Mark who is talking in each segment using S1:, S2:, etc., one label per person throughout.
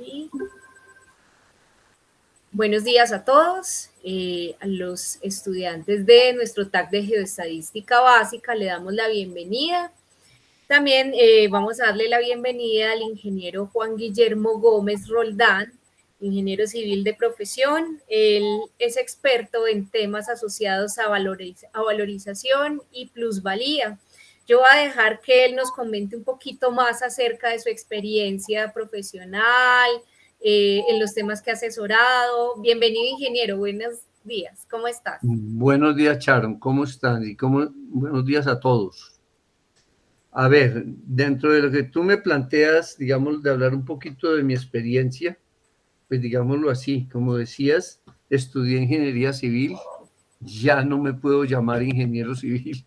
S1: Y buenos días a todos, a los estudiantes de nuestro TAC de Geoestadística Básica, le damos la bienvenida. También vamos a darle la bienvenida al ingeniero Juan Guillermo Gómez Roldán, ingeniero civil de profesión. Él es experto en temas asociados a valorización y plusvalía. Yo voy a dejar que él nos comente un poquito más acerca de su experiencia profesional, en los temas que ha asesorado. Bienvenido, ingeniero. Buenos días. ¿Cómo estás?
S2: Buenos días, Sharon. ¿Cómo están? Buenos días a todos. A ver, dentro de lo que tú me planteas, digamos, de hablar un poquito de mi experiencia, pues digámoslo así, como decías, estudié ingeniería civil, ya no me puedo llamar ingeniero civil,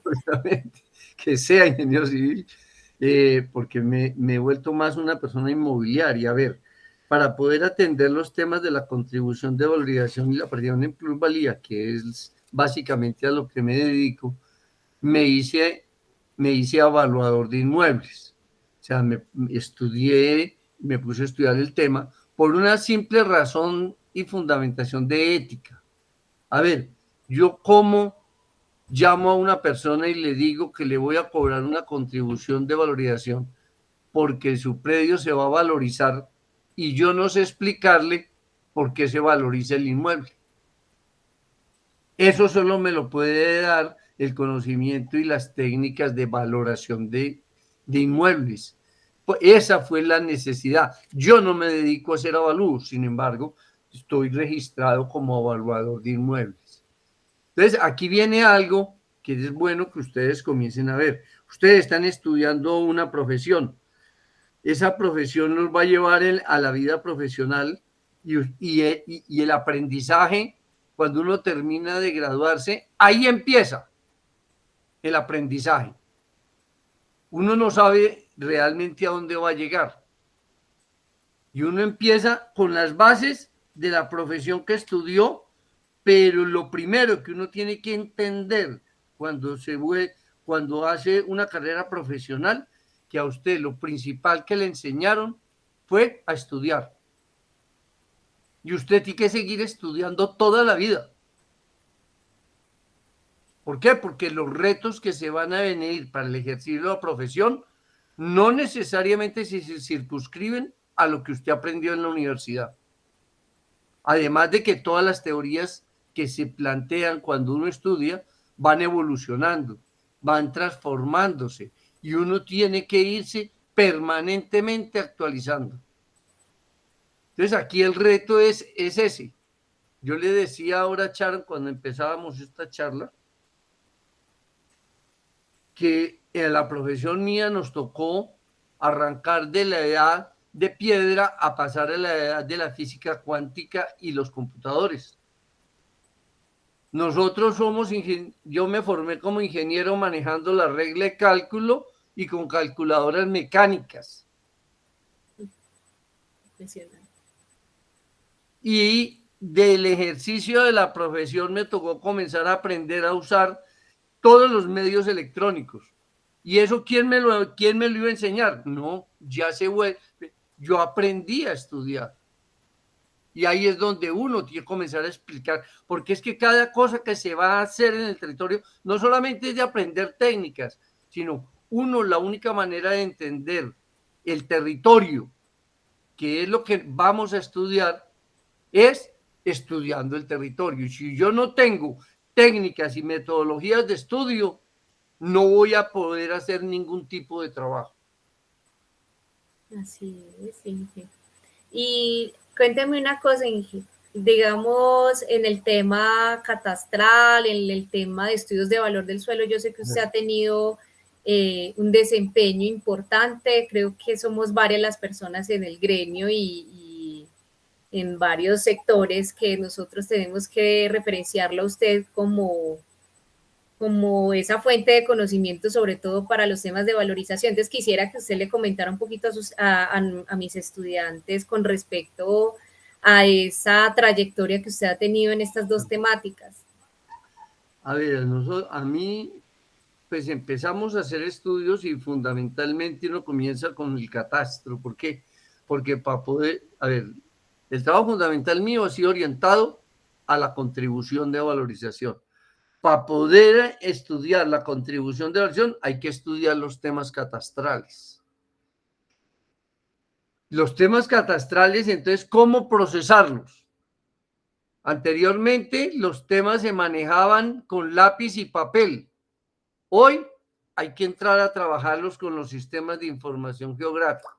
S2: justamente, que sea ingeniero civil, porque me he vuelto más una persona inmobiliaria. A ver, para poder atender los temas de la contribución de valorización y la participación en plusvalía, que es básicamente a lo que me dedico, me hice, me hice evaluador de inmuebles. O sea, me puse a estudiar el tema por una simple razón y fundamentación de ética. A ver, yo como llamo a una persona y le digo que le voy a cobrar una contribución de valorización porque su predio se va a valorizar y yo no sé explicarle por qué se valoriza el inmueble. Eso solo me lo puede dar el conocimiento y las técnicas de valoración de inmuebles. Pues esa fue la necesidad. Yo no me dedico a hacer avalúos, sin embargo, estoy registrado como evaluador de inmuebles. Entonces, aquí viene algo que es bueno que ustedes comiencen a ver. Ustedes están estudiando una profesión. Esa profesión nos va a llevar a la vida profesional y el aprendizaje, cuando uno termina de graduarse, ahí empieza el aprendizaje. Uno no sabe realmente a dónde va a llegar. Y uno empieza con las bases de la profesión que estudió, pero lo primero que uno tiene que entender cuando hace una carrera profesional, que a usted lo principal que le enseñaron fue a estudiar. Y usted tiene que seguir estudiando toda la vida. ¿Por qué? Porque los retos que se van a venir para el ejercicio de la profesión no necesariamente se circunscriben a lo que usted aprendió en la universidad. Además de que todas las teorías que se plantean cuando uno estudia van evolucionando, van transformándose y uno tiene que irse permanentemente actualizando. Entonces aquí el reto es ese. Yo le decía ahora a Sharon cuando empezábamos esta charla que en la profesión mía nos tocó arrancar de la edad de piedra a pasar a la edad de la física cuántica y los computadores. Nosotros yo me formé como ingeniero manejando la regla de cálculo y con calculadoras mecánicas. Y del ejercicio de la profesión me tocó comenzar a aprender a usar todos los medios electrónicos. ¿Y eso quién me lo iba a enseñar? No, ya se vuelve. Yo aprendí a estudiar. Y ahí es donde uno tiene que comenzar a explicar, porque es que cada cosa que se va a hacer en el territorio no solamente es de aprender técnicas, sino la única manera de entender el territorio, que es lo que vamos a estudiar, es estudiando el territorio. Y si yo no tengo técnicas y metodologías de estudio, no voy a poder hacer ningún tipo de trabajo.
S1: Así es, Inge. Y cuénteme una cosa, Inge. Digamos, en el tema catastral, en el tema de estudios de valor del suelo, yo sé que usted ha tenido un desempeño importante. Creo que somos varias las personas en el gremio y en varios sectores que nosotros tenemos que referenciarlo a usted como esa fuente de conocimiento, sobre todo para los temas de valorización. Entonces quisiera que usted le comentara un poquito a mis estudiantes con respecto a esa trayectoria que usted ha tenido en estas dos temáticas.
S2: A ver, a mí, pues empezamos a hacer estudios y fundamentalmente uno comienza con el catastro. ¿Por qué? porque para poder, a ver, el trabajo fundamental mío ha sido orientado a la contribución de valorización. Para poder estudiar la contribución de valorización hay que estudiar los temas catastrales. Los temas catastrales, entonces, ¿cómo procesarlos? Anteriormente los temas se manejaban con lápiz y papel. Hoy hay que entrar a trabajarlos con los sistemas de información geográfica.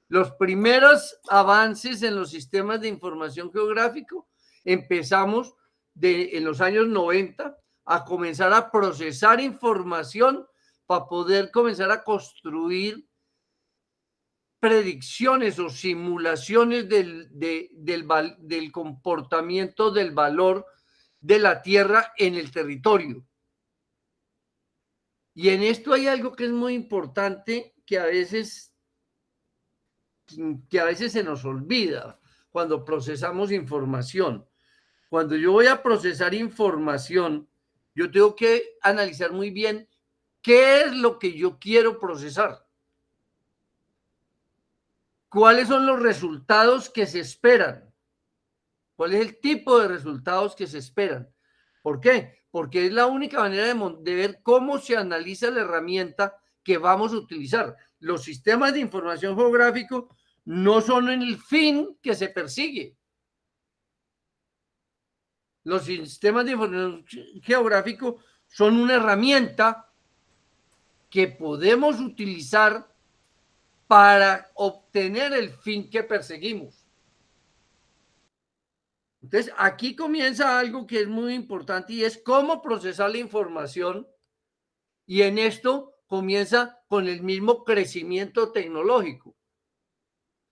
S2: Los primeros avances en los sistemas de información geográfico empezamos en los años 90 a comenzar a procesar información para poder comenzar a construir predicciones o simulaciones del comportamiento del valor de la tierra en el territorio. Y en esto hay algo que es muy importante que a veces se nos olvida cuando procesamos información. Cuando yo voy a procesar información, yo tengo que analizar muy bien qué es lo que yo quiero procesar. ¿Cuáles son los resultados que se esperan? ¿Cuál es el tipo de resultados que se esperan? ¿Por qué? Porque es la única manera de ver cómo se analiza la herramienta que vamos a utilizar. Los sistemas de información geográfico no son el fin que se persigue. Los sistemas de información geográfico son una herramienta que podemos utilizar para obtener el fin que perseguimos. Entonces, aquí comienza algo que es muy importante y es cómo procesar la información, y en esto comienza con el mismo crecimiento tecnológico.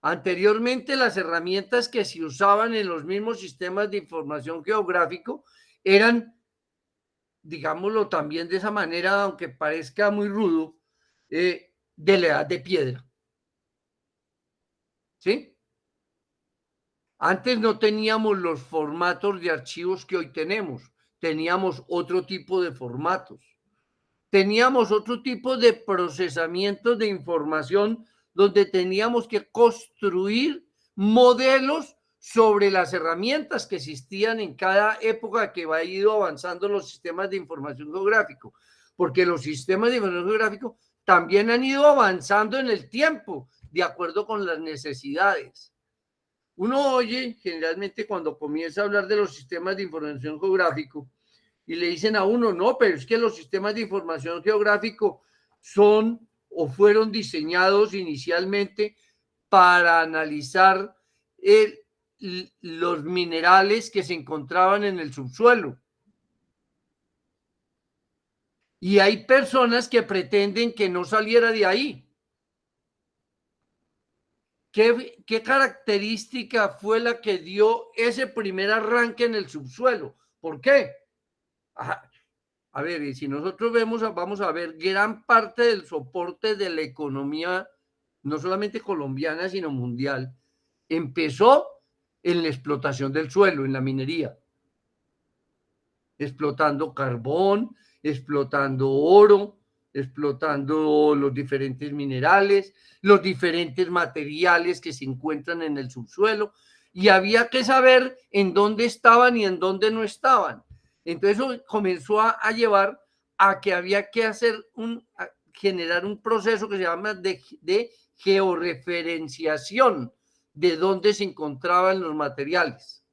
S2: Anteriormente, las herramientas que se usaban en los mismos sistemas de información geográfico eran, digámoslo también de esa manera, aunque parezca muy rudo, de la edad de piedra. ¿Sí? Antes no teníamos los formatos de archivos que hoy tenemos, teníamos otro tipo de formatos, teníamos otro tipo de procesamiento de información donde teníamos que construir modelos sobre las herramientas que existían en cada época que va ido avanzando los sistemas de información geográfico, porque los sistemas de información geográfico también han ido avanzando en el tiempo de acuerdo con las necesidades. Uno oye generalmente cuando comienza a hablar de los sistemas de información geográfico y le dicen a uno, no, pero es que los sistemas de información geográfico son o fueron diseñados inicialmente para analizar los minerales que se encontraban en el subsuelo. Y hay personas que pretenden que no saliera de ahí. ¿Qué característica fue la que dio ese primer arranque en el subsuelo? ¿Por qué? A ver, y si nosotros vamos a ver gran parte del soporte de la economía, no solamente colombiana, sino mundial, empezó en la explotación del suelo, en la minería, explotando carbón, explotando oro, explotando los diferentes minerales, los diferentes materiales que se encuentran en el subsuelo, y había que saber en dónde estaban y en dónde no estaban. Entonces eso comenzó a llevar a que había que generar un proceso que se llama de georreferenciación de dónde se encontraban los materiales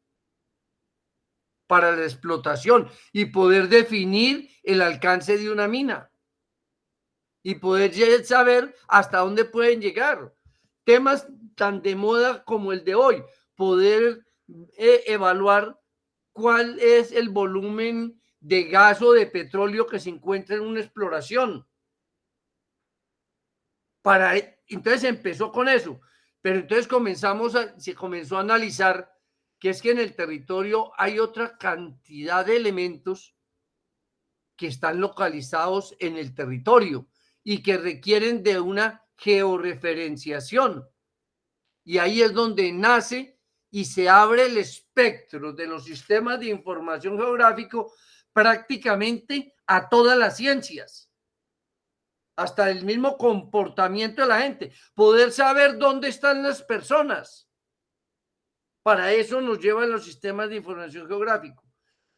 S2: para la explotación y poder definir el alcance de una mina y poder saber hasta dónde pueden llegar. Temas tan de moda como el de hoy, poder evaluar cuál es el volumen de gas o de petróleo que se encuentra en una exploración. Entonces empezó con eso, pero entonces se comenzó a analizar que es que en el territorio hay otra cantidad de elementos que están localizados en el territorio y que requieren de una georreferenciación. Y ahí es donde nace y se abre el espectro de los sistemas de información geográfico prácticamente a todas las ciencias. hasta el mismo comportamiento de la gente, poder saber dónde están las personas. Para eso nos llevan los sistemas de información geográfica.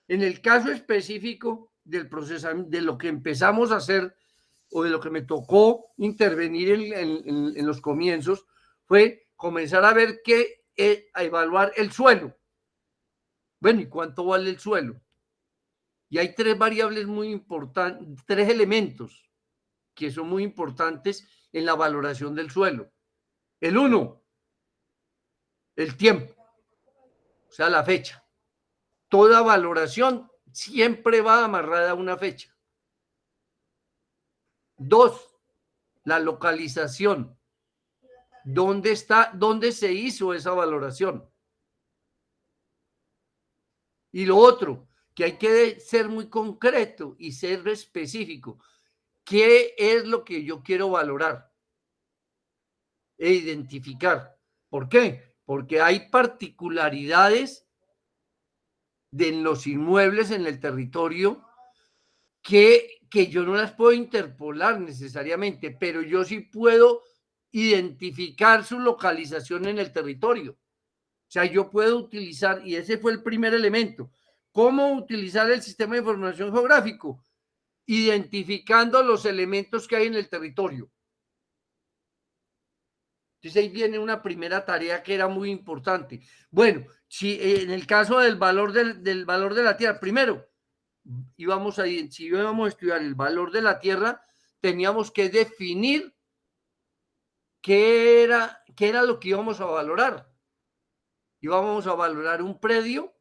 S2: En el caso específico del procesamiento, de lo que empezamos a hacer o de lo que me tocó intervenir en los comienzos, fue comenzar a ver a evaluar el suelo. Bueno, ¿y cuánto vale el suelo? Y hay tres variables muy importantes, tres elementos que son muy importantes en la valoración del suelo. El uno, el tiempo, o sea, la fecha. Toda valoración siempre va amarrada a una fecha. Dos, la localización. ¿Dónde está? ¿Dónde se hizo esa valoración? Y lo otro, que hay que ser muy concreto y ser específico. ¿Qué es lo que yo quiero valorar e identificar? ¿Por qué? Porque hay particularidades de los inmuebles en el territorio que yo no las puedo interpolar necesariamente, pero yo sí puedo identificar su localización en el territorio. O sea, yo puedo utilizar, y ese fue el primer elemento, ¿cómo utilizar el sistema de información geográfico? Identificando los elementos que hay en el territorio. Entonces ahí viene una primera tarea que era muy importante. Bueno, si en el caso del valor del valor de la tierra, primero, si íbamos a estudiar el valor de la tierra, teníamos que definir qué era lo que íbamos a valorar. Íbamos a valorar un predio,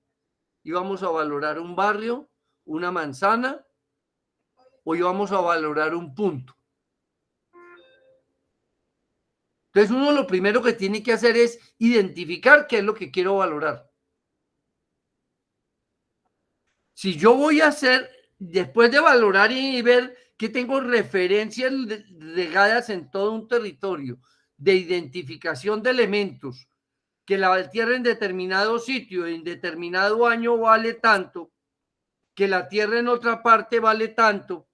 S2: íbamos a valorar un barrio, una manzana, o íbamos a valorar un punto. Entonces uno lo primero que tiene que hacer es identificar qué es lo que quiero valorar. Si yo voy a hacer, después de valorar y ver que tengo referencias regadas en todo un territorio de identificación de elementos, que la tierra en determinado sitio, en determinado año vale tanto, que la tierra en otra parte vale tanto,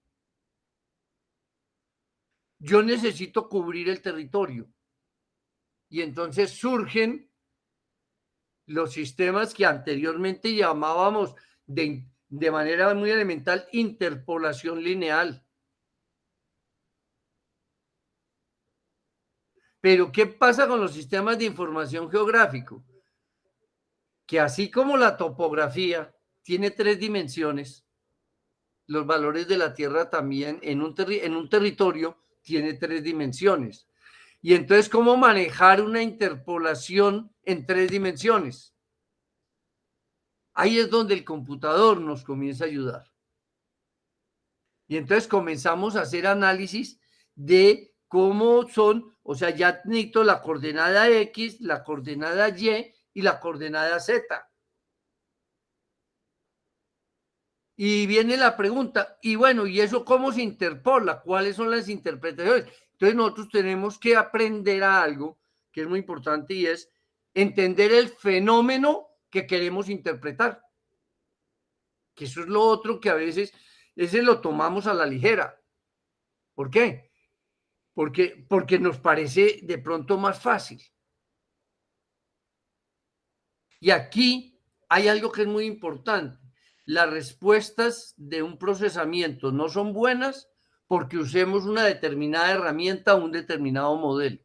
S2: yo necesito cubrir el territorio. Y entonces surgen los sistemas que anteriormente llamábamos de manera muy elemental interpolación lineal. Pero ¿qué pasa con los sistemas de información geográfico? Que así como la topografía tiene tres dimensiones, los valores de la Tierra también en un territorio tiene tres dimensiones. Y entonces, ¿cómo manejar una interpolación en tres dimensiones? Ahí es donde el computador nos comienza a ayudar. Y entonces comenzamos a hacer análisis de cómo son, o sea, ya necesito la coordenada X, la coordenada Y y la coordenada Z. Y viene la pregunta, y bueno, ¿y eso cómo se interpola? ¿Cuáles son las interpretaciones? Entonces nosotros tenemos que aprender a algo que es muy importante y es entender el fenómeno que queremos interpretar. Que eso es lo otro que a veces, ese lo tomamos a la ligera. ¿Por qué? Porque nos parece de pronto más fácil. Y aquí hay algo que es muy importante. Las respuestas de un procesamiento no son buenas porque usemos una determinada herramienta o un determinado modelo.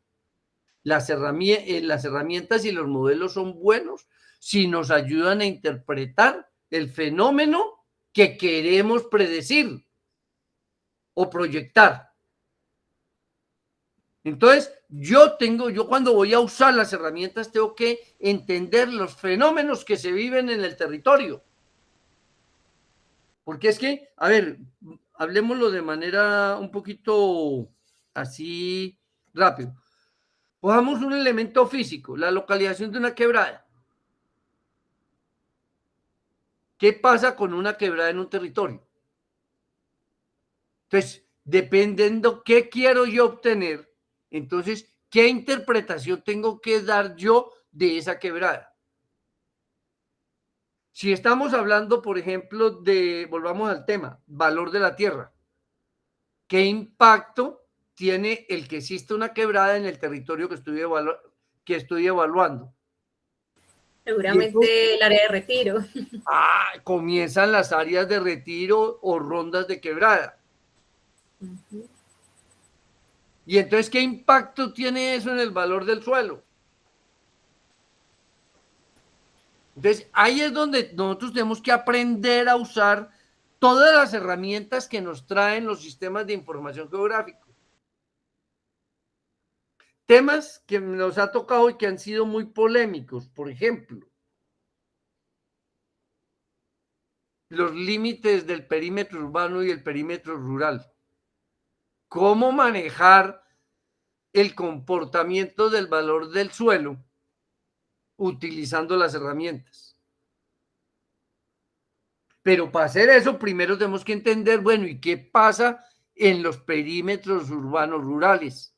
S2: Las herramientas y los modelos son buenos si nos ayudan a interpretar el fenómeno que queremos predecir o proyectar. Entonces, yo cuando voy a usar las herramientas tengo que entender los fenómenos que se viven en el territorio. Porque es que, a ver, hablemoslo de manera un poquito así rápido. Cojamos un elemento físico, la localización de una quebrada. ¿Qué pasa con una quebrada en un territorio? Entonces, dependiendo qué quiero yo obtener, entonces, ¿qué interpretación tengo que dar yo de esa quebrada? Si estamos hablando, por ejemplo, volvamos al tema, valor de la tierra. ¿Qué impacto tiene el que existe una quebrada en el territorio que estoy evaluando.
S1: Seguramente el área de retiro.
S2: Comienzan las áreas de retiro o rondas de quebrada. Y entonces, ¿qué impacto tiene eso en el valor del suelo? Entonces, ahí es donde nosotros tenemos que aprender a usar todas las herramientas que nos traen los sistemas de información geográfica. Temas que nos ha tocado y que han sido muy polémicos, por ejemplo, los límites del perímetro urbano y el perímetro rural. ¿Cómo manejar el comportamiento del valor del suelo utilizando las herramientas? Pero para hacer eso, primero tenemos que entender, bueno, ¿y qué pasa en los perímetros urbanos rurales?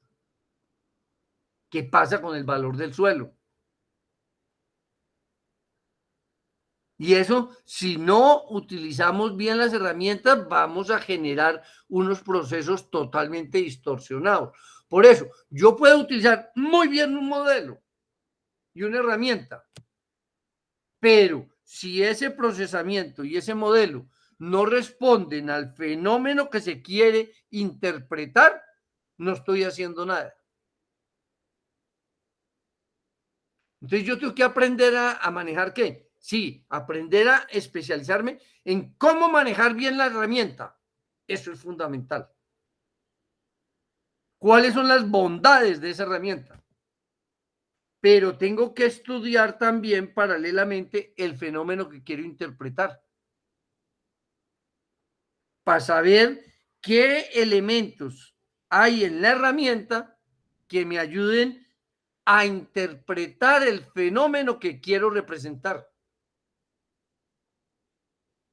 S2: ¿Qué pasa con el valor del suelo? Y eso, si no utilizamos bien las herramientas, vamos a generar unos procesos totalmente distorsionados. Por eso, yo puedo utilizar muy bien un modelo y una herramienta, pero si ese procesamiento y ese modelo no responden al fenómeno que se quiere interpretar, no estoy haciendo nada. Entonces yo tengo que aprender a manejar ¿qué? Sí, aprender a especializarme en cómo manejar bien la herramienta. Eso es fundamental. ¿Cuáles son las bondades de esa herramienta? Pero tengo que estudiar también paralelamente el fenómeno que quiero interpretar para saber qué elementos hay en la herramienta que me ayuden a interpretar el fenómeno que quiero representar.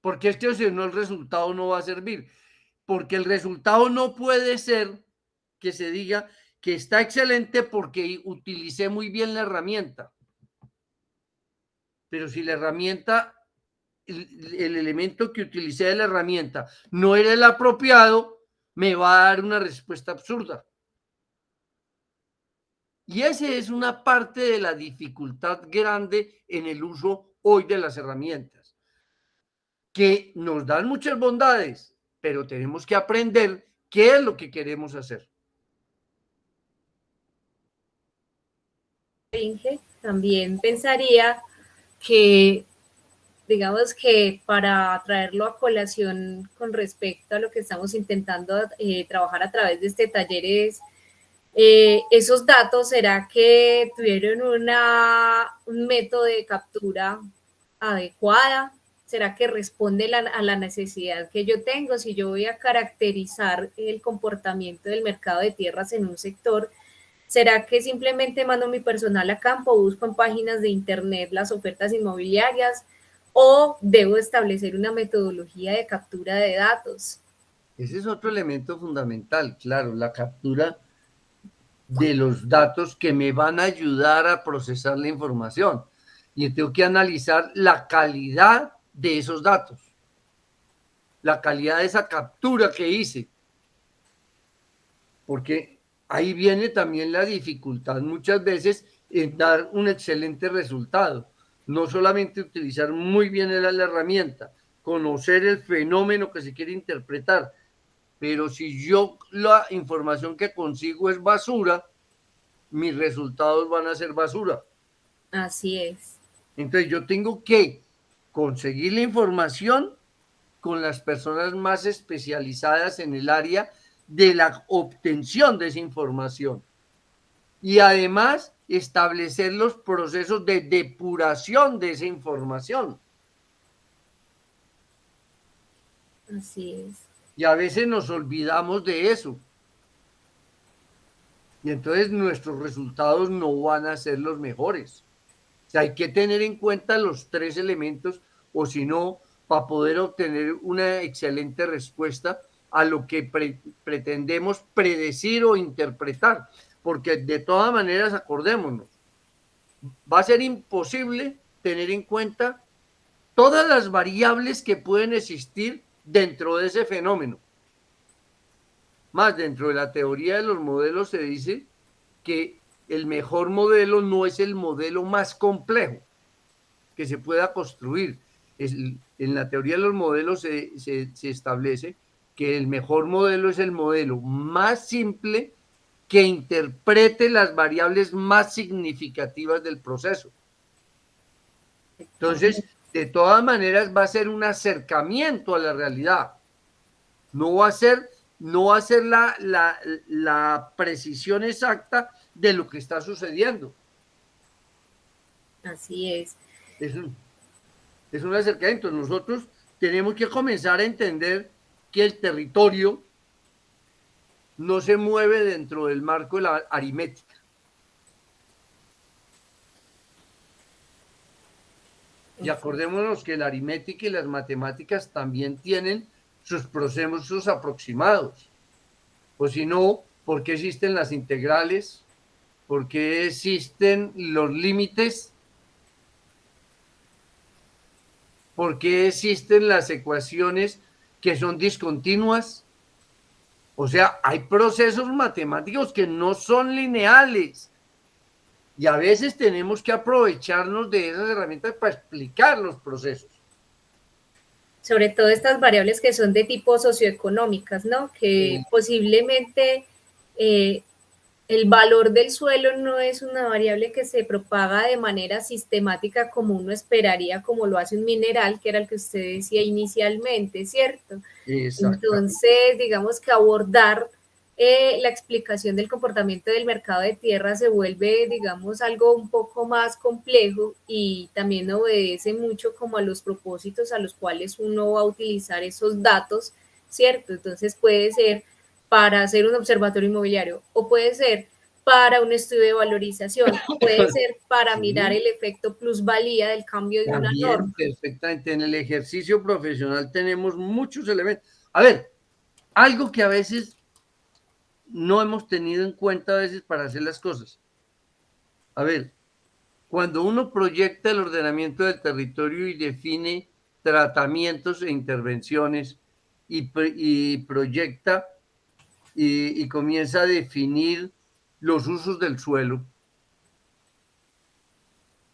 S2: Porque es que si no el resultado no va a servir. Porque el resultado no puede ser que se diga que está excelente porque utilicé muy bien la herramienta. Pero si la herramienta, el elemento que utilicé de la herramienta no era el apropiado, me va a dar una respuesta absurda. Y esa es una parte de la dificultad grande en el uso hoy de las herramientas, que nos dan muchas bondades, pero tenemos que aprender qué es lo que queremos hacer.
S1: Inge, también pensaría que, digamos que para traerlo a colación con respecto a lo que estamos intentando trabajar a través de este taller es esos datos, ¿será que tuvieron un método de captura adecuada? ¿Será que responde a la necesidad que yo tengo? Si yo voy a caracterizar el comportamiento del mercado de tierras en un sector, ¿será que simplemente mando mi personal a campo, busco en páginas de internet las ofertas inmobiliarias o debo establecer una metodología de captura de datos?
S2: Ese es otro elemento fundamental, claro, la captura de los datos que me van a ayudar a procesar la información. Y tengo que analizar la calidad de esos datos, la calidad de esa captura que hice, porque ahí viene también la dificultad muchas veces en dar un excelente resultado. No solamente utilizar muy bien la herramienta, conocer el fenómeno que se quiere interpretar, pero si yo la información que consigo es basura, mis resultados van a ser basura.
S1: Así es.
S2: Entonces yo tengo que conseguir la información con las personas más especializadas en el área de la obtención de esa información. Y además establecer los procesos de depuración de esa información.
S1: Así es.
S2: Y a veces nos olvidamos de eso. Y entonces nuestros resultados no van a ser los mejores. O sea, hay que tener en cuenta los tres elementos, o si no, para poder obtener una excelente respuesta a lo que pretendemos predecir o interpretar. Porque de todas maneras, acordémonos, va a ser imposible tener en cuenta todas las variables que pueden existir dentro de ese fenómeno. Más dentro de la teoría de los modelos se dice que el mejor modelo no es el modelo más complejo que se pueda construir. En la teoría de los modelos se establece que el mejor modelo es el modelo más simple que interprete las variables más significativas del proceso. Entonces, de todas maneras, va a ser un acercamiento a la realidad. No va a ser, no va a ser la precisión exacta de lo que está sucediendo.
S1: Así es.
S2: Es un acercamiento. Nosotros tenemos que comenzar a entender que el territorio no se mueve dentro del marco de la aritmética. Y acordémonos que la aritmética y las matemáticas también tienen sus procesos aproximados. O si no, ¿por qué existen las integrales? ¿Por qué existen los límites? ¿Por qué existen las ecuaciones que son discontinuas? O sea, hay procesos matemáticos que no son lineales. Y a veces tenemos que aprovecharnos de esas herramientas para explicar los procesos.
S1: Sobre todo estas variables que son de tipo socioeconómicas, ¿no? Que posiblemente el valor del suelo no es una variable que se propaga de manera sistemática como uno esperaría, como lo hace un mineral, que era el que usted decía inicialmente, ¿cierto? Entonces, digamos que abordar la explicación del comportamiento del mercado de tierra se vuelve, digamos, algo un poco más complejo y también obedece mucho como a los propósitos a los cuales uno va a utilizar esos datos, ¿cierto? Entonces puede ser para hacer un observatorio inmobiliario o puede ser para un estudio de valorización, puede ser para mirar el efecto plusvalía del cambio de una norma.
S2: Perfectamente, en el ejercicio profesional tenemos muchos elementos. A ver, algo que a veces no hemos tenido en cuenta a veces para hacer las cosas. A ver, cuando uno proyecta el ordenamiento del territorio y define tratamientos e intervenciones y proyecta y comienza a definir los usos del suelo,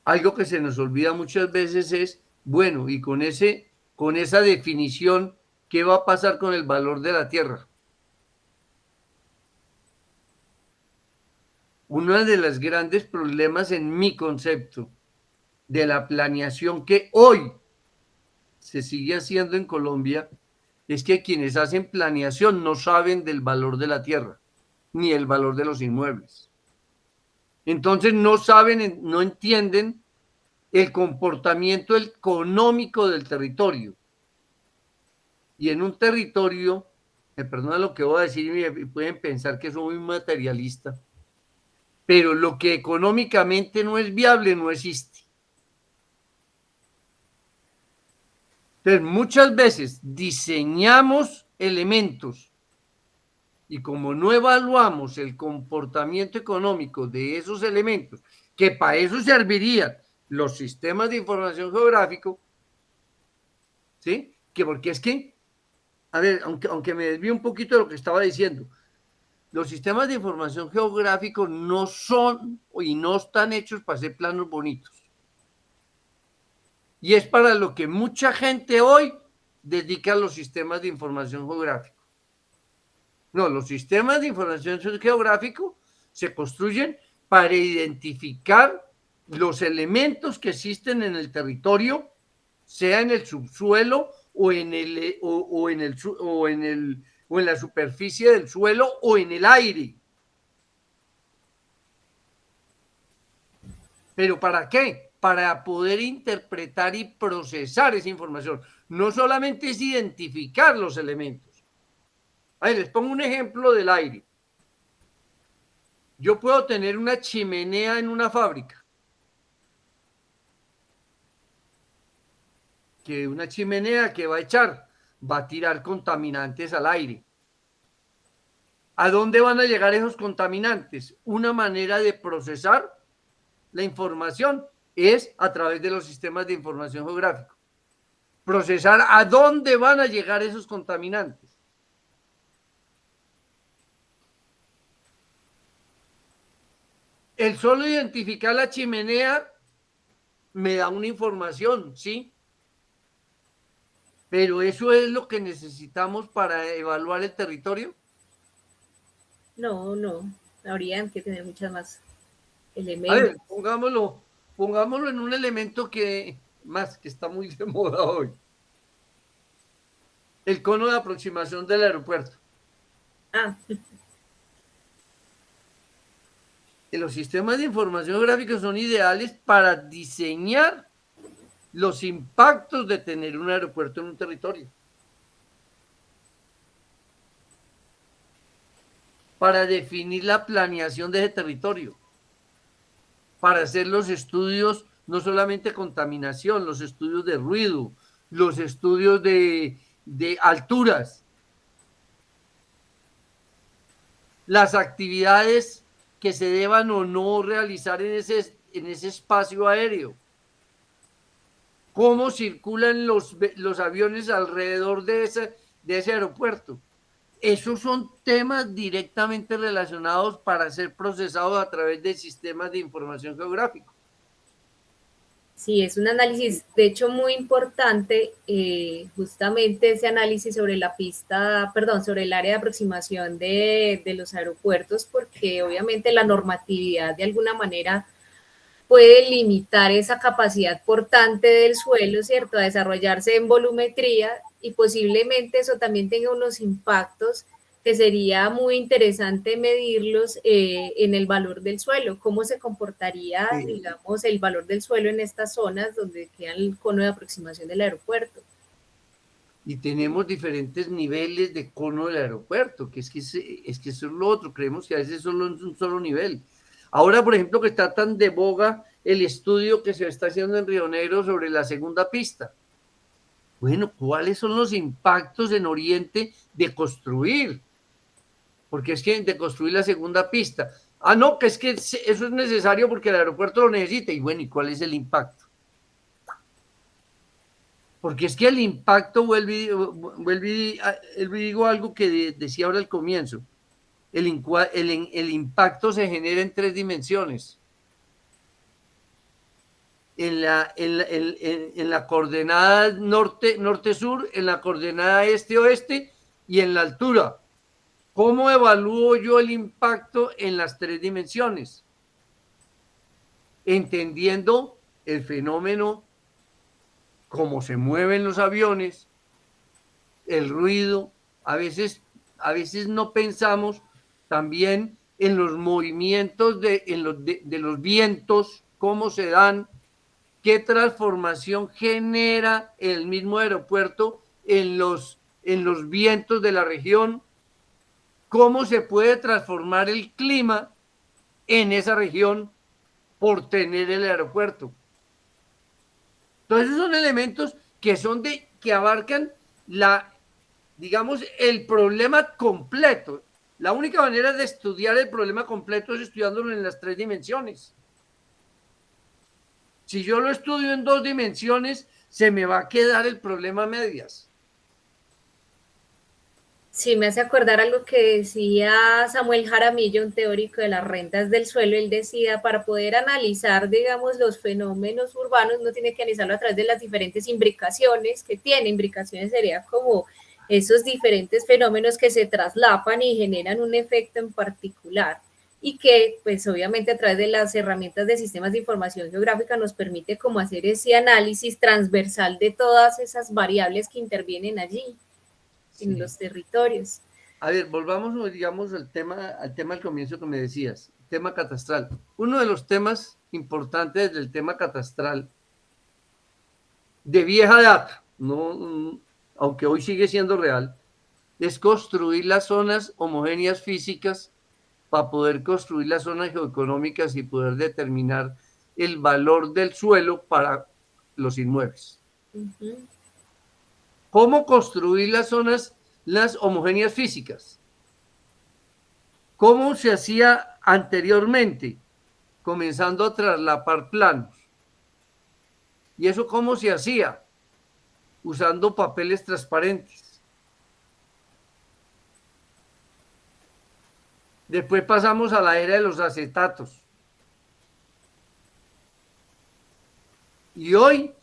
S2: algo que se nos olvida muchas veces es, bueno, y con esa definición, ¿qué va a pasar con el valor de la tierra? Uno de los grandes problemas en mi concepto de la planeación que hoy se sigue haciendo en Colombia es que quienes hacen planeación no saben del valor de la tierra ni el valor de los inmuebles. Entonces no saben, no entienden el comportamiento económico del territorio. Y en un territorio, me perdona lo que voy a decir y pueden pensar que soy muy materialista, pero lo que económicamente no es viable no existe. Entonces, muchas veces diseñamos elementos y como no evaluamos el comportamiento económico de esos elementos, que para eso servirían los sistemas de información geográfico, ¿sí? Que porque es que, a ver, aunque me desvíe un poquito de lo que estaba diciendo, los sistemas de información geográfico no son y no están hechos para hacer planos bonitos. Y es para lo que mucha gente hoy dedica a los sistemas de información geográfico. No, los sistemas de información geográfico se construyen para identificar los elementos que existen en el territorio, sea en el subsuelo o en la superficie del suelo o en el aire. ¿Pero para qué? Para poder interpretar y procesar esa información. No solamente es identificar los elementos. Ahí les pongo un ejemplo del aire. Yo puedo tener una chimenea en una fábrica. Que una chimenea que va a echar, va a tirar contaminantes al aire. ¿A dónde van a llegar esos contaminantes? Una manera de procesar la información es a través de los sistemas de información geográfica. Procesar a dónde van a llegar esos contaminantes. El solo identificar la chimenea me da una información, ¿sí? Pero eso es lo que necesitamos para evaluar el territorio.
S1: No, no, habrían que tener muchas más
S2: A ver,
S1: elementos.
S2: pongámoslo en un elemento que más que está muy de moda hoy. El cono de aproximación del aeropuerto.
S1: Ah,
S2: Los sistemas de información gráfica son ideales para diseñar los impactos de tener un aeropuerto en un territorio, para definir la planeación de ese territorio, para hacer los estudios, no solamente contaminación, los estudios de ruido, los estudios de alturas, las actividades que se deban o no realizar en ese espacio aéreo, cómo circulan los aviones alrededor de ese aeropuerto. Esos son temas directamente relacionados para ser procesados a través de sistemas de información geográfica.
S1: sí, es un análisis, de hecho, muy importante, justamente ese análisis sobre la pista, perdón, sobre el área de aproximación de los aeropuertos, porque obviamente la normatividad de alguna manera puede limitar esa capacidad portante del suelo, ¿cierto?, a desarrollarse en volumetría y posiblemente eso también tenga unos impactos que sería muy interesante medirlos en el valor del suelo, cómo se comportaría, digamos, el valor del suelo en estas zonas donde queda el cono de aproximación del aeropuerto.
S2: Y tenemos diferentes niveles de cono del aeropuerto, que es que eso es lo otro, creemos que a veces solo es un solo nivel. Ahora, por ejemplo, que está tan de boga el estudio que se está haciendo en Río Negro sobre la segunda pista. Bueno, ¿cuáles son los impactos en Oriente de construir? Porque es que de construir la segunda pista. Ah, no, que es que eso es necesario porque el aeropuerto lo necesita. Y bueno, ¿y cuál es el impacto? Porque es que el impacto, vuelve y digo algo que decía ahora al comienzo, el impacto se genera en tres dimensiones. En la coordenada norte-sur, en la coordenada este-oeste y en la altura. ¿Cómo evalúo yo el impacto en las tres dimensiones? Entendiendo el fenómeno, cómo se mueven los aviones, el ruido, a veces no pensamos también en los movimientos de los vientos, cómo se dan, qué transformación genera el mismo aeropuerto en los vientos de la región, cómo se puede transformar el clima en esa región por tener el aeropuerto. Entonces, esos son elementos que abarcan digamos, el problema completo. La única manera de estudiar el problema completo es estudiándolo en las tres dimensiones. Si yo lo estudio en dos dimensiones, se me va a quedar el problema a medias.
S1: Sí, me hace acordar algo que decía Samuel Jaramillo, un teórico de las rentas del suelo. Él decía, para poder analizar, digamos, los fenómenos urbanos, uno tiene que analizarlo a través de las diferentes imbricaciones que tiene. Imbricaciones sería como esos diferentes fenómenos que se traslapan y generan un efecto en particular y que, pues, obviamente a través de las herramientas de sistemas de información geográfica nos permite como hacer ese análisis transversal de todas esas variables que intervienen allí en
S2: Sí.
S1: los territorios.
S2: A ver, volvamos, digamos, al tema al comienzo que me decías, tema catastral. Uno de los temas importantes del tema catastral de vieja data, no, aunque hoy sigue siendo real, es construir las zonas homogéneas físicas para poder construir las zonas geoeconómicas y poder determinar el valor del suelo para los inmuebles.
S1: Uh-huh.
S2: ¿Cómo construir las homogéneas físicas? ¿Cómo se hacía anteriormente? Comenzando a traslapar planos. ¿Y eso cómo se hacía? Usando papeles transparentes. Después pasamos a la era de los acetatos. Y hoy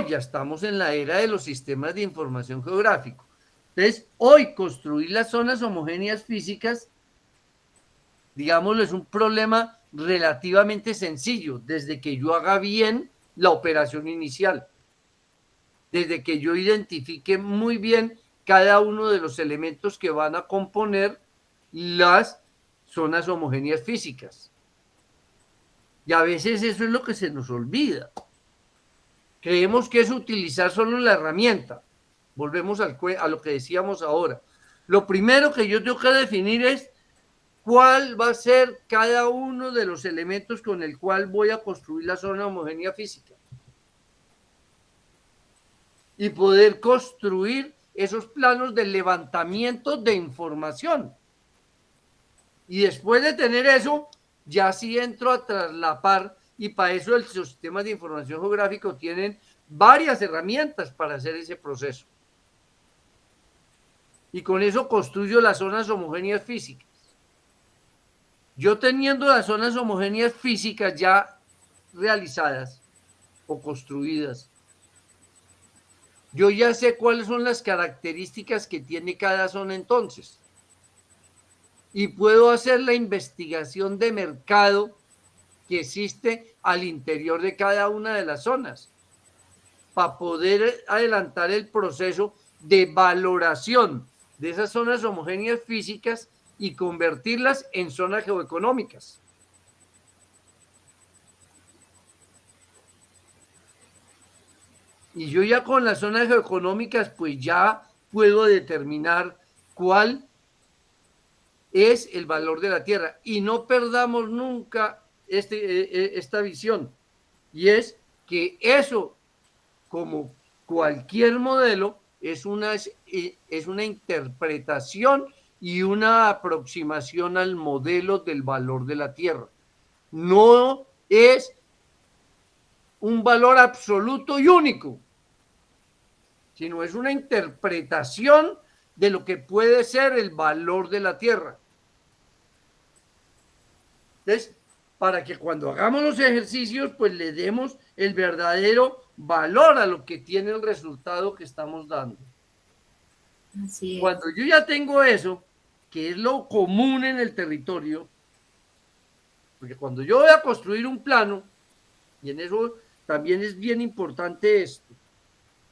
S2: ya estamos en la era de los sistemas de información geográfico. Entonces, hoy construir las zonas homogéneas físicas, digámoslo, es un problema relativamente sencillo, desde que yo haga bien la operación inicial, desde que yo identifique muy bien cada uno de los elementos que van a componer las zonas homogéneas físicas. Y a veces eso es lo que se nos olvida. Creemos que es utilizar solo la herramienta. Volvemos a lo que decíamos ahora. Lo primero que yo tengo que definir es cuál va a ser cada uno de los elementos con el cual voy a construir la zona homogénea física. Y poder construir esos planos de levantamiento de información. Y después de tener eso, ya sí entro a traslapar, y para eso el sistema de información geográfico tienen varias herramientas para hacer ese proceso. Y con eso construyo las zonas homogéneas físicas. Yo teniendo las zonas homogéneas físicas ya realizadas o construidas, yo ya sé cuáles son las características que tiene cada zona entonces. Y puedo hacer la investigación de mercado que existe al interior de cada una de las zonas para poder adelantar el proceso de valoración de esas zonas homogéneas físicas y convertirlas en zonas geoeconómicas. Y yo ya con las zonas geoeconómicas pues ya puedo determinar cuál es el valor de la tierra. Y no perdamos nunca esta visión. Y es que eso, como cualquier modelo, es una interpretación y una aproximación al modelo del valor de la tierra. No es un valor absoluto y único, sino es una interpretación de lo que puede ser el valor de la tierra. Entonces, para que cuando hagamos los ejercicios, pues le demos el verdadero valor a lo que tiene el resultado que estamos dando.
S1: Así es.
S2: Cuando yo ya tengo eso, que es lo común en el territorio, porque cuando yo voy a construir un plano, y en eso también es bien importante esto,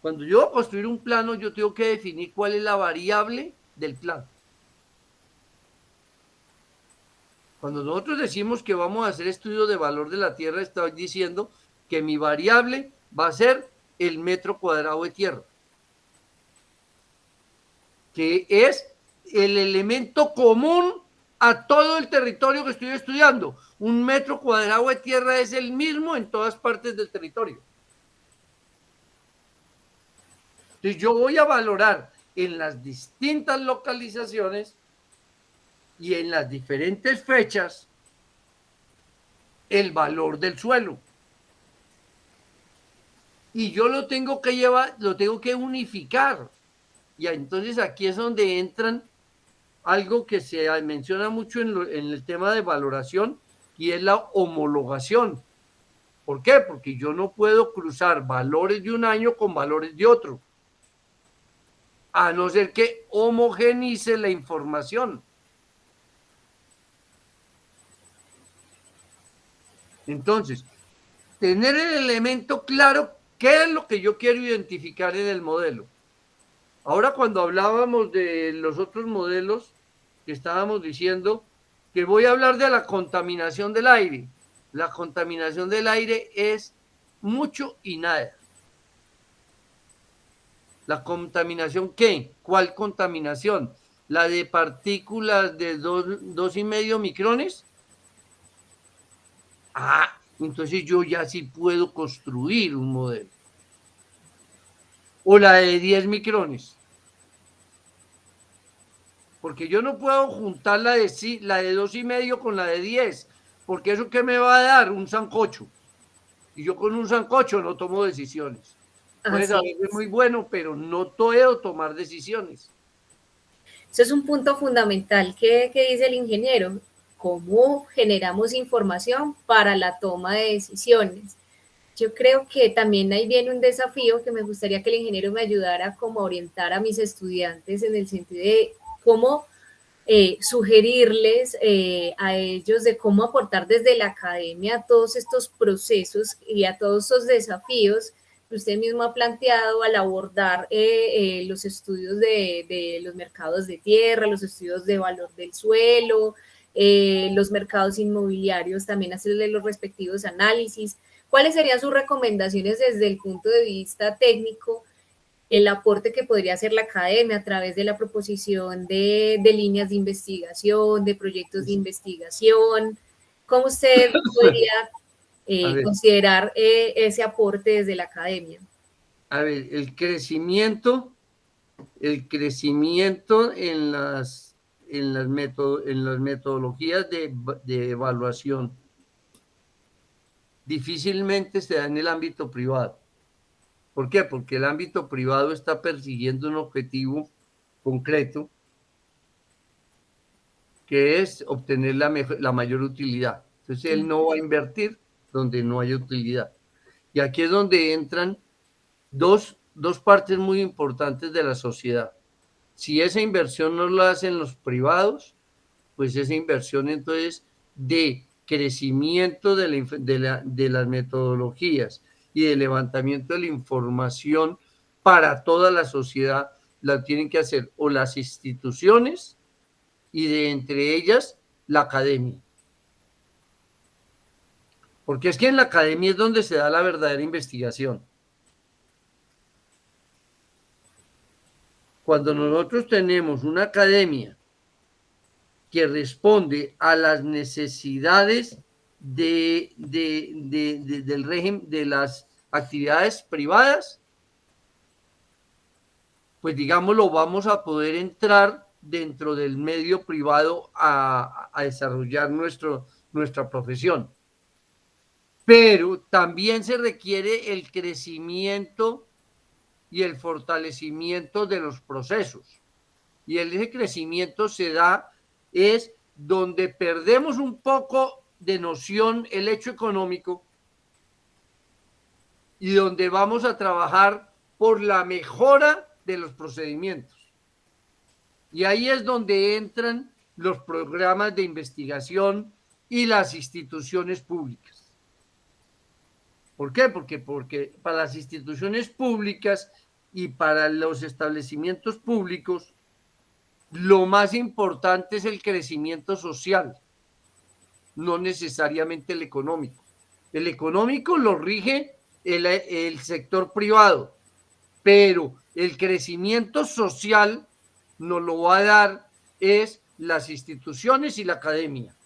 S2: cuando yo voy a construir un plano, yo tengo que definir cuál es la variable del plano. Cuando nosotros decimos que vamos a hacer estudio de valor de la tierra, estoy diciendo que mi variable va a ser el metro cuadrado de tierra, que es el elemento común a todo el territorio que estoy estudiando. Un metro cuadrado de tierra es el mismo en todas partes del territorio. Entonces yo voy a valorar en las distintas localizaciones y en las diferentes fechas el valor del suelo. Y yo lo tengo que llevar, lo tengo que unificar. Y entonces aquí es donde entran algo que se menciona mucho en el tema de valoración, y es la homologación. ¿Por qué? Porque yo no puedo cruzar valores de un año con valores de otro, a no ser que homogenice la información. Entonces, tener el elemento claro, ¿qué es lo que yo quiero identificar en el modelo? Ahora, cuando hablábamos de los otros modelos, que estábamos diciendo que voy a hablar de la contaminación del aire. La contaminación del aire es mucho y nada. ¿La contaminación qué? ¿Cuál contaminación? ¿La de partículas de 2,5 micrones? Ah, entonces yo ya sí puedo construir un modelo. O la de 10 micrones. Porque yo no puedo juntar la de 2,5 con la de 10, porque eso que me va a dar un sancocho. Y yo con un sancocho no tomo decisiones. Puede saber muy bueno, pero no puedo tomar decisiones.
S1: Eso es un punto fundamental que dice el ingeniero, cómo generamos información para la toma de decisiones. yo creo que también ahí viene un desafío que me gustaría que el ingeniero me ayudara como a orientar a mis estudiantes en el sentido de cómo sugerirles a ellos de cómo aportar desde la academia a todos estos procesos y a todos estos desafíos que usted mismo ha planteado al abordar los estudios de los mercados de tierra, los estudios de valor del suelo, los mercados inmobiliarios, también hacerle los respectivos análisis. ¿Cuáles serían sus recomendaciones desde el punto de vista técnico, el aporte que podría hacer la academia a través de la proposición de líneas de investigación, de proyectos de investigación? ¿Cómo usted podría considerar ese aporte desde la academia?
S2: A ver, el crecimiento en las metodologías de evaluación difícilmente se da en el ámbito privado. ¿Por qué? Porque el ámbito privado está persiguiendo un objetivo concreto, que es obtener la mayor utilidad. Entonces, él no va a invertir donde no hay utilidad. Y aquí es donde entran dos partes muy importantes de la sociedad. Si esa inversión no la hacen los privados, pues esa inversión entonces de crecimiento de las metodologías y de levantamiento de la información para toda la sociedad la tienen que hacer o las instituciones y de entre ellas la academia. Porque es que en la academia es donde se da la verdadera investigación. Cuando nosotros tenemos una academia que responde a las necesidades del régimen de las actividades privadas, pues digámoslo, vamos a poder entrar dentro del medio privado a desarrollar nuestra profesión. Pero también se requiere el crecimiento y el fortalecimiento de los procesos. Y ese crecimiento se da es donde perdemos un poco de noción el hecho económico y donde vamos a trabajar por la mejora de los procedimientos. Y ahí es donde entran los programas de investigación y las instituciones públicas. ¿Por qué? Porque para las instituciones públicas y para los establecimientos públicos, lo más importante es el crecimiento social, no necesariamente el económico. El económico lo rige el sector privado, pero el crecimiento social nos lo va a dar es las instituciones y la academia.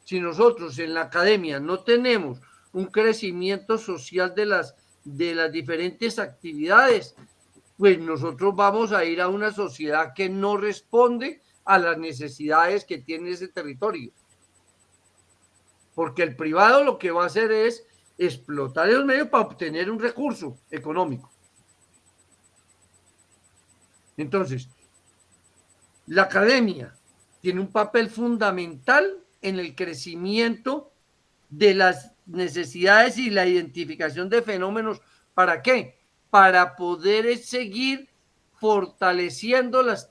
S2: Si nosotros en la academia no tenemos un crecimiento social de las diferentes actividades, pues nosotros vamos a ir a una sociedad que no responde a las necesidades que tiene ese territorio. Porque el privado lo que va a hacer es explotar los medios para obtener un recurso económico. Entonces, la academia tiene un papel fundamental en el crecimiento de las necesidades y la identificación de fenómenos. ¿Para qué? Para poder seguir fortaleciendo las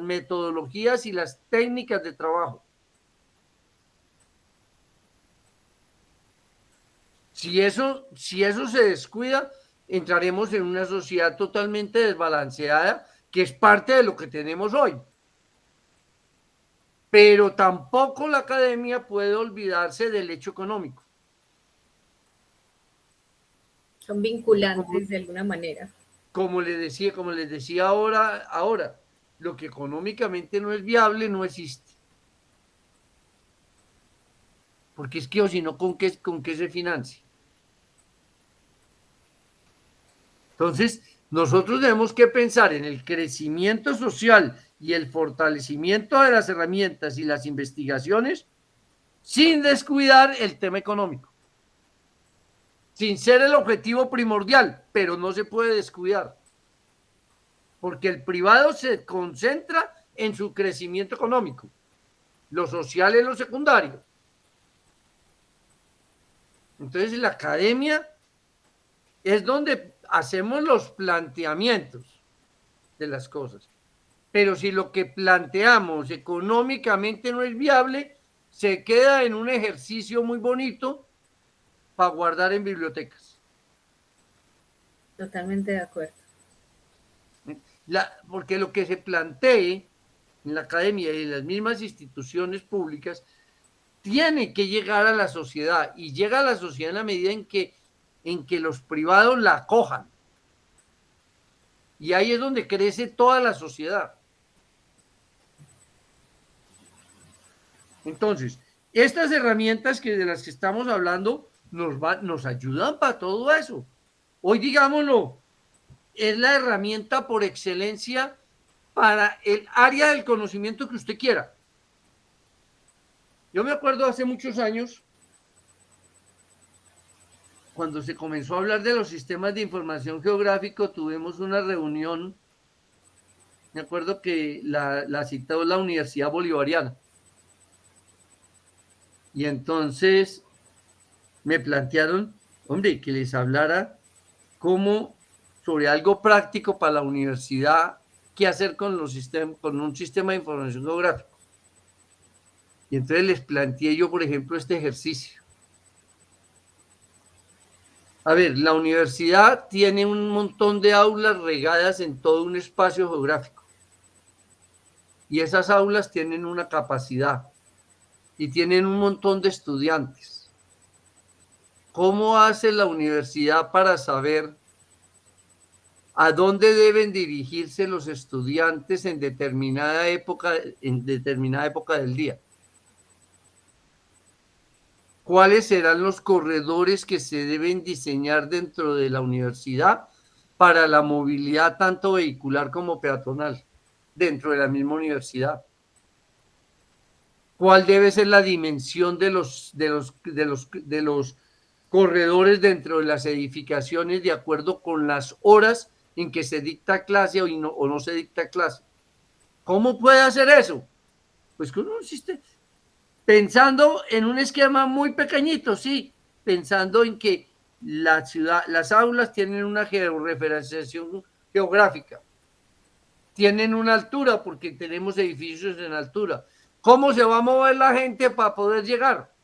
S2: metodologías y las técnicas de trabajo. Si eso se descuida, entraremos en una sociedad totalmente desbalanceada, que es parte de lo que tenemos hoy. Pero tampoco la academia puede olvidarse del hecho económico.
S1: Son vinculantes de alguna manera.
S2: Como les decía ahora, lo que económicamente no es viable no existe. Porque es que o si no, ¿con qué se financia? Entonces, nosotros tenemos que pensar en el crecimiento social y el fortalecimiento de las herramientas y las investigaciones sin descuidar el tema económico. Sin ser el objetivo primordial, pero no se puede descuidar. Porque el privado se concentra en su crecimiento económico. Lo social es lo secundario. Entonces, la academia es donde hacemos los planteamientos de las cosas. Pero si lo que planteamos económicamente no es viable, se queda en un ejercicio muy bonito para guardar en bibliotecas.
S1: Totalmente de acuerdo.
S2: Porque lo que se plantee en la academia y en las mismas instituciones públicas tiene que llegar a la sociedad, y llega a la sociedad en la medida en que los privados la acojan. Y ahí es donde crece toda la sociedad. Entonces, estas herramientas de las que estamos hablando nos ayudan para todo eso. Hoy, digámoslo, es la herramienta por excelencia para el área del conocimiento que usted quiera. Yo me acuerdo hace muchos años, cuando se comenzó a hablar de los sistemas de información geográfico, tuvimos una reunión, me acuerdo que la citó la Universidad Bolivariana. Y entonces me plantearon, hombre, que les hablara sobre algo práctico para la universidad, qué hacer con un sistema de información geográfico. Y entonces les planteé yo, por ejemplo, este ejercicio. A ver, la universidad tiene un montón de aulas regadas en todo un espacio geográfico. Y esas aulas tienen una capacidad y tienen un montón de estudiantes. ¿Cómo hace la universidad para saber a dónde deben dirigirse los estudiantes en determinada época del día? ¿Cuáles serán los corredores que se deben diseñar dentro de la universidad para la movilidad tanto vehicular como peatonal dentro de la misma universidad? ¿Cuál debe ser la dimensión de los corredores dentro de las edificaciones de acuerdo con las horas en que se dicta clase o no se dicta clase? ¿Cómo puede hacer eso? Pues con un sistema, pensando en un esquema muy pequeñito, sí, pensando en que las aulas tienen una georreferenciación geográfica, tienen una altura porque tenemos edificios en altura. ¿Cómo se va a mover la gente para poder llegar?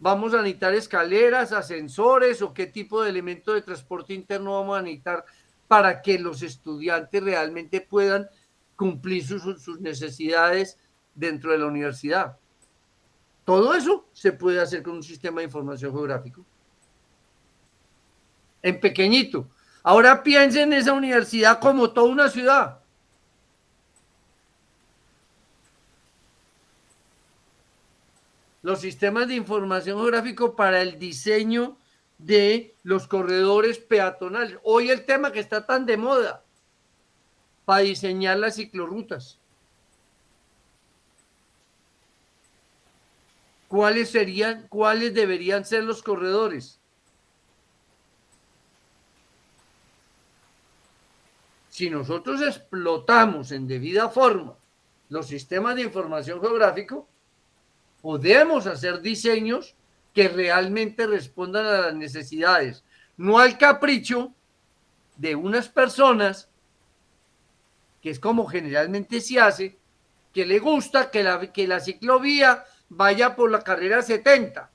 S2: ¿Vamos a necesitar escaleras, ascensores o qué tipo de elemento de transporte interno vamos a necesitar para que los estudiantes realmente puedan cumplir sus necesidades dentro de la universidad? Todo eso se puede hacer con un sistema de información geográfico. En pequeñito. Ahora piensen en esa universidad como toda una ciudad. Los sistemas de información geográfico para el diseño de los corredores peatonales. Hoy el tema que está tan de moda, para diseñar las ciclorrutas. ¿Cuáles deberían ser los corredores? Si nosotros explotamos en debida forma los sistemas de información geográfico, podemos hacer diseños que realmente respondan a las necesidades, no al capricho de unas personas, que es como generalmente se hace, que le gusta que la ciclovía vaya por la carrera 70.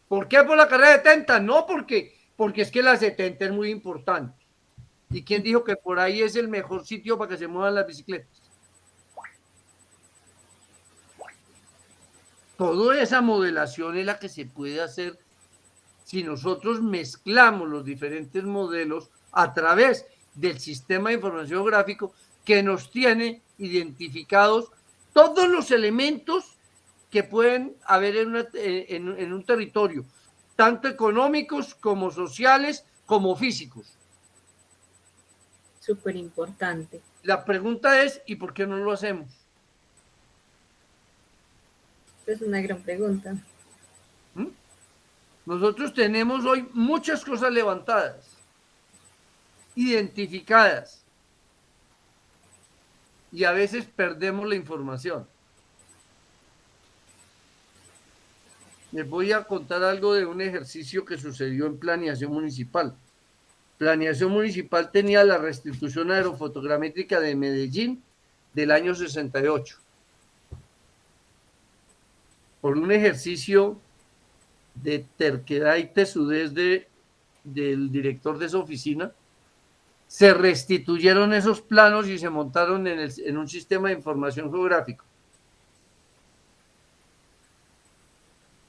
S2: ¿Por qué por la carrera 70? No porque es que la 70 es muy importante. ¿Y quién dijo que por ahí es el mejor sitio para que se muevan las bicicletas? Toda esa modelación es la que se puede hacer si nosotros mezclamos los diferentes modelos a través del sistema de información geográfico que nos tiene identificados todos los elementos que pueden haber en un territorio, tanto económicos como sociales como físicos.
S1: Súper importante.
S2: La pregunta es, ¿y por qué no lo hacemos?
S1: Es una gran pregunta.
S2: Nosotros tenemos hoy muchas cosas levantadas, identificadas, y a veces perdemos la información. Les voy a contar algo de un ejercicio que sucedió en planeación municipal. Planeación municipal tenía la restitución aerofotogramétrica de Medellín del año 68. Por un ejercicio de terquedad y tesudez del director de esa oficina, se restituyeron esos planos y se montaron en un sistema de información geográfico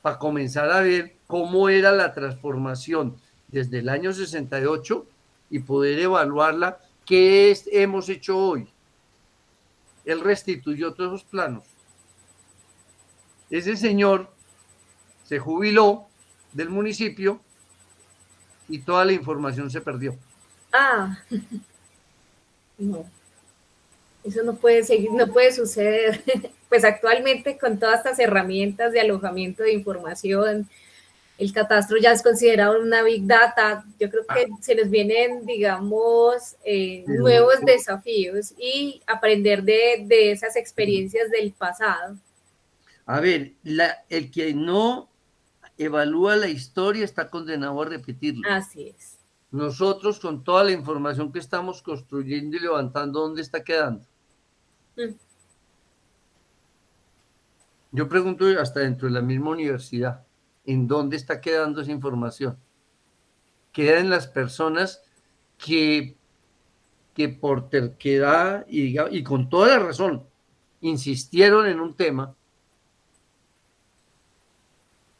S2: para comenzar a ver cómo era la transformación desde el año 68 y poder evaluarla, qué hemos hecho hoy. Él restituyó todos esos planos. Ese señor se jubiló del municipio y toda la información se perdió.
S1: Ah, no, eso no puede seguir, no puede suceder. Pues actualmente con todas estas herramientas de alojamiento de información, el catastro ya es considerado una big data. Yo creo que se nos vienen, digamos, nuevos desafíos y aprender de esas experiencias del pasado.
S2: A ver, el que no evalúa la historia está condenado a repetirlo.
S1: Así es.
S2: Nosotros, con toda la información que estamos construyendo y levantando, ¿dónde está quedando? Yo pregunto hasta dentro de la misma universidad, ¿en dónde está quedando esa información? Queda en las personas que por terquedad y con toda la razón insistieron en un tema,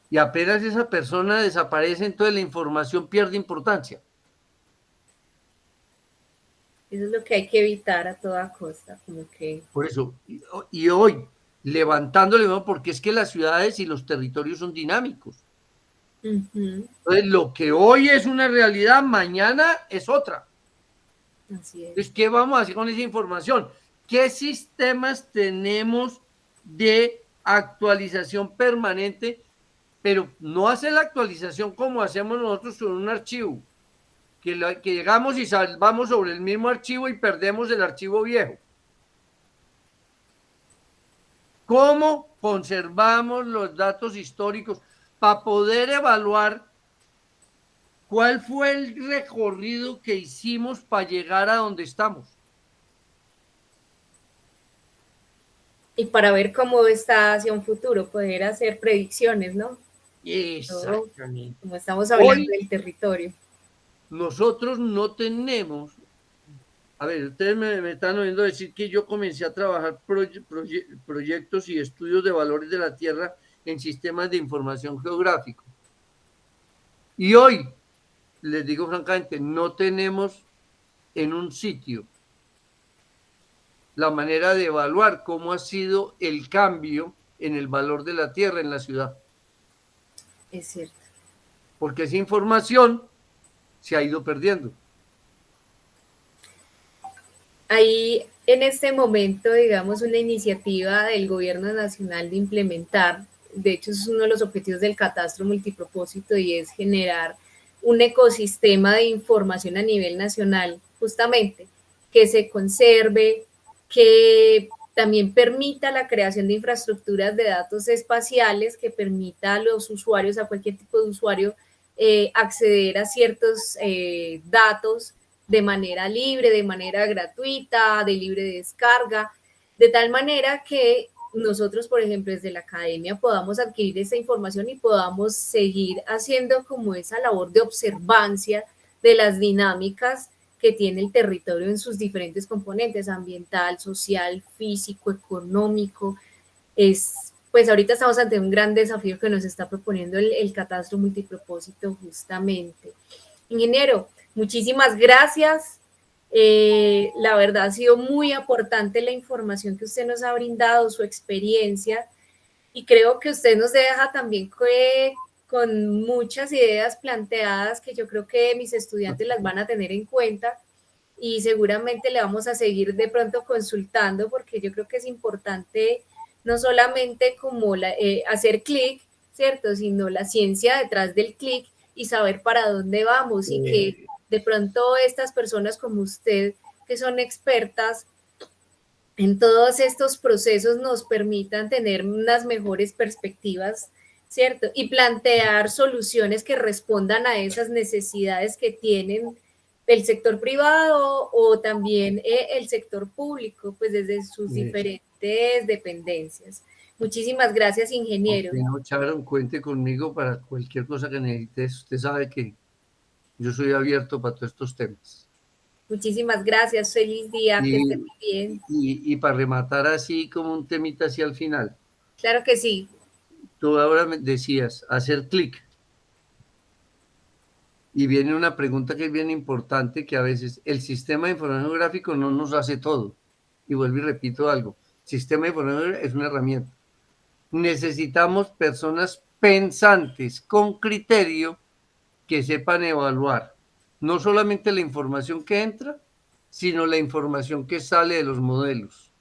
S2: y apenas esa persona desaparece, entonces la información pierde importancia.
S1: Eso es lo que hay que evitar a toda costa. Como que...
S2: Por eso, y hoy, levantándole, porque es que las ciudades y los territorios son dinámicos. Entonces, lo que hoy es una realidad, mañana es otra.
S1: Así es.
S2: Entonces, ¿qué vamos a hacer con esa información? ¿Qué sistemas tenemos de actualización permanente? Pero no hacer la actualización como hacemos nosotros con un archivo, que llegamos y salvamos sobre el mismo archivo y perdemos el archivo viejo. ¿Cómo conservamos los datos históricos para poder evaluar cuál fue el recorrido que hicimos para llegar a donde estamos?
S1: Y para ver cómo está hacia un futuro, poder hacer predicciones, ¿no?
S2: Exactamente.
S1: Como estamos hablando hoy, del territorio.
S2: Nosotros no tenemos, a ver, ustedes me están oyendo decir que yo comencé a trabajar proyectos y estudios de valores de la tierra en sistemas de información geográfico. Y hoy, les digo francamente, no tenemos en un sitio la manera de evaluar cómo ha sido el cambio en el valor de la tierra en la ciudad.
S1: Es cierto.
S2: Porque esa información se ha ido perdiendo.
S1: Hay en este momento, digamos, una iniciativa del gobierno nacional de implementar, de hecho es uno de los objetivos del catastro multipropósito, y es generar un ecosistema de información a nivel nacional, justamente, que se conserve, que también permita la creación de infraestructuras de datos espaciales, que permita a los usuarios, a cualquier tipo de usuario, acceder a ciertos datos de manera libre, de manera gratuita, de libre descarga, de tal manera que nosotros, por ejemplo, desde la academia podamos adquirir esa información y podamos seguir haciendo como esa labor de observancia de las dinámicas que tiene el territorio en sus diferentes componentes, ambiental, social, físico, económico. Pues ahorita estamos ante un gran desafío que nos está proponiendo el catastro multipropósito justamente. Ingeniero, muchísimas gracias. La verdad ha sido muy aportante la información que usted nos ha brindado, su experiencia, y creo que usted nos deja también con muchas ideas planteadas que yo creo que mis estudiantes las van a tener en cuenta, y seguramente le vamos a seguir de pronto consultando, porque yo creo que es importante no solamente como hacer clic, ¿cierto?, sino la ciencia detrás del clic y saber para dónde vamos, y que de pronto estas personas como usted, que son expertas en todos estos procesos, nos permitan tener unas mejores perspectivas ¿cierto? Y plantear soluciones que respondan a esas necesidades que tienen el sector privado o también el sector público, pues desde sus diferentes dependencias. Muchísimas gracias, ingeniero.
S2: Bueno, Sharon, cuente conmigo para cualquier cosa que necesites. Usted sabe que yo soy abierto para todos estos temas.
S1: Muchísimas gracias, feliz día, que esté muy bien.
S2: Y para rematar así como un temita hacia el final,
S1: Claro que sí.
S2: tú ahora me decías hacer clic y viene una pregunta que es bien importante, que a veces el sistema de información gráfico no nos hace todo. Y vuelvo y repito algo, sistema de información es una herramienta. Necesitamos personas pensantes con criterio que sepan evaluar no solamente la información que entra, sino la información que sale de los modelos.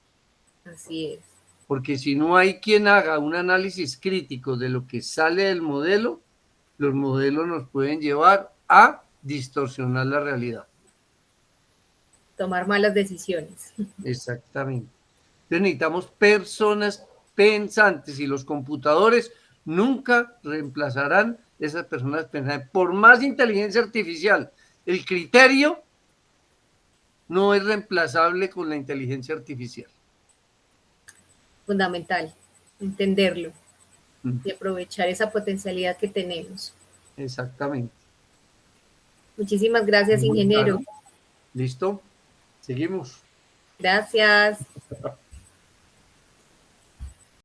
S1: Así es.
S2: Porque si no hay quien haga un análisis crítico de lo que sale del modelo, los modelos nos pueden llevar a distorsionar la realidad.
S1: Tomar malas decisiones.
S2: Exactamente. Entonces necesitamos personas pensantes y los computadores nunca reemplazarán esas personas pensantes. Por más inteligencia artificial, el criterio no es reemplazable con la inteligencia artificial.
S1: Fundamental, entenderlo y aprovechar esa potencialidad que tenemos.
S2: Exactamente.
S1: Muchísimas gracias, ingeniero.
S2: ¿Listo? Seguimos.
S1: Gracias.